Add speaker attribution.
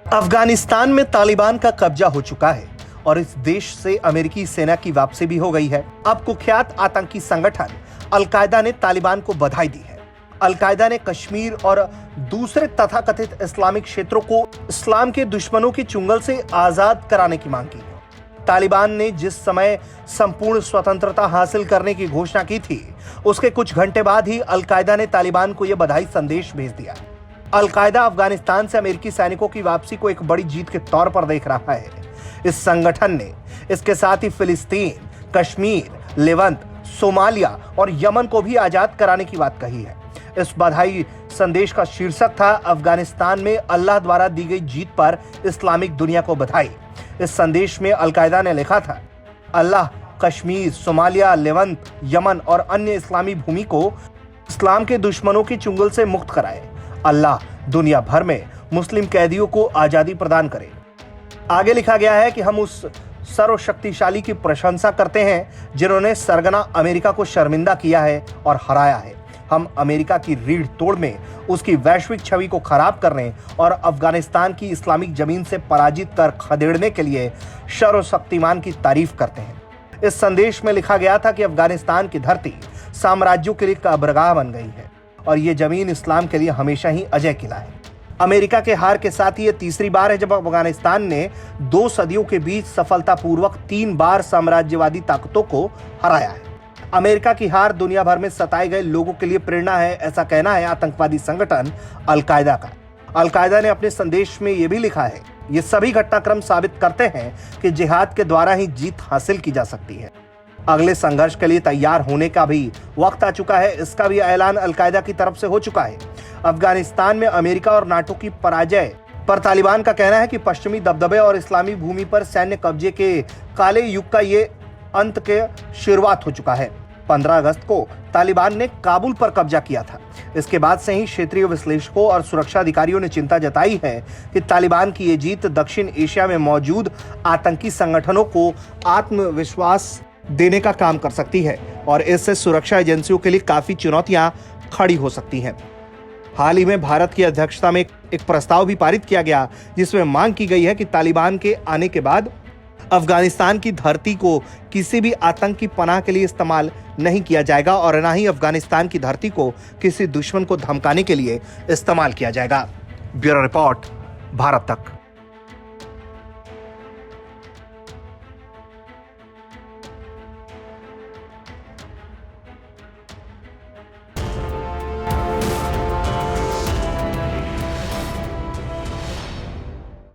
Speaker 1: अफगानिस्तान में तालिबान का कब्जा हो चुका है और इस देश से अमेरिकी सेना की वापसी भी हो गई है। अब कुख्यात आतंकी संगठन अलकायदा ने तालिबान को बधाई दी है। अलकायदा ने कश्मीर और दूसरे तथाकथित इस्लामिक क्षेत्रों को इस्लाम के दुश्मनों के चुंगल से आजाद कराने की मांग की है। तालिबान ने जिस समय संपूर्ण स्वतंत्रता हासिल करने की घोषणा की थी, उसके कुछ घंटे बाद ही अलकायदा ने तालिबान को यह बधाई संदेश भेज दिया। अलकायदा अफगानिस्तान से अमेरिकी सैनिकों की वापसी को एक बड़ी जीत के तौर पर देख रहा है। इस संगठन ने इसके साथ ही फिलिस्तीन, कश्मीर, लेवंत, सोमालिया और यमन को भी आजाद कराने की बात कही है। इस बधाई संदेश का शीर्षक था, अफगानिस्तान में अल्लाह द्वारा दी गई जीत पर इस्लामिक दुनिया को बधाई। इस संदेश में अलकायदा ने लिखा था, अल्लाह कश्मीर, सोमालिया, लेवंत, यमन और अन्य इस्लामी भूमि को इस्लाम के दुश्मनों के चुंगल से मुक्त कराए। अल्लाह दुनिया भर में मुस्लिम कैदियों को आजादी प्रदान करे। आगे लिखा गया है कि हम उस सर्वशक्तिशाली की प्रशंसा करते हैं जिन्होंने सरगना अमेरिका को शर्मिंदा किया है और हराया है। हम अमेरिका की रीढ़ तोड़ में उसकी वैश्विक छवि को खराब करने और अफगानिस्तान की इस्लामिक जमीन से पराजित कर खदेड़ने के लिए सर्वशक्तिमान की तारीफ करते हैं। इस संदेश में लिखा गया था कि अफगानिस्तान की धरती साम्राज्यों के लिए कब्रगाह बन गई है और ये जमीन इस्लाम के लिए हमेशा ही अजय किला है। अमेरिका के हार के साथ ही ये तीसरी बार है जब अफगानिस्तान ने 2 सदियों के बीच सफलतापूर्वक 3 बार साम्राज्यवादी ताकतों को हराया है। अमेरिका की हार दुनिया भर में सताए गए लोगों के लिए प्रेरणा है, ऐसा कहना है आतंकवादी संगठन अलकायदा का। अलकायदा ने अपने संदेश में यह भी लिखा है, ये सभी घटनाक्रम साबित करते हैं कि जिहाद के द्वारा ही जीत हासिल की जा सकती है। अगले संघर्ष के लिए तैयार होने का भी वक्त आ चुका है, इसका भी ऐलान अलकायदा की तरफ से हो चुका है। अफगानिस्तान में अमेरिका और नाटो की पराजय पर तालिबान का कहना है कि पश्चिमी दबदबे और इस्लामी भूमि पर सैन्य कब्जे के काले युग का ये अंत के शुरुआत हो चुका है। 15 अगस्त को तालिबान ने काबुल पर कब्जा किया था। इसके बाद से ही क्षेत्रीय विश्लेषकों और सुरक्षा अधिकारियों ने चिंता जताई है कि तालिबान की ये जीत दक्षिण एशिया में मौजूद आतंकी संगठनों को आत्मविश्वास देने का काम कर सकती है और इससे सुरक्षा एजेंसियों के लिए काफी चुनौतियां खड़ी हो सकती हैं। हाल ही में भारत की अध्यक्षता में एक प्रस्ताव भी पारित किया गया जिसमें मांग की गई है कि तालिबान के आने के बाद अफगानिस्तान की धरती को किसी भी आतंक की पनाह के लिए इस्तेमाल नहीं किया जाएगा और न ही अफगानिस्तान की धरती को किसी दुश्मन को धमकाने के लिए इस्तेमाल किया जाएगा। ब्यूरो रिपोर्ट, भारत तक।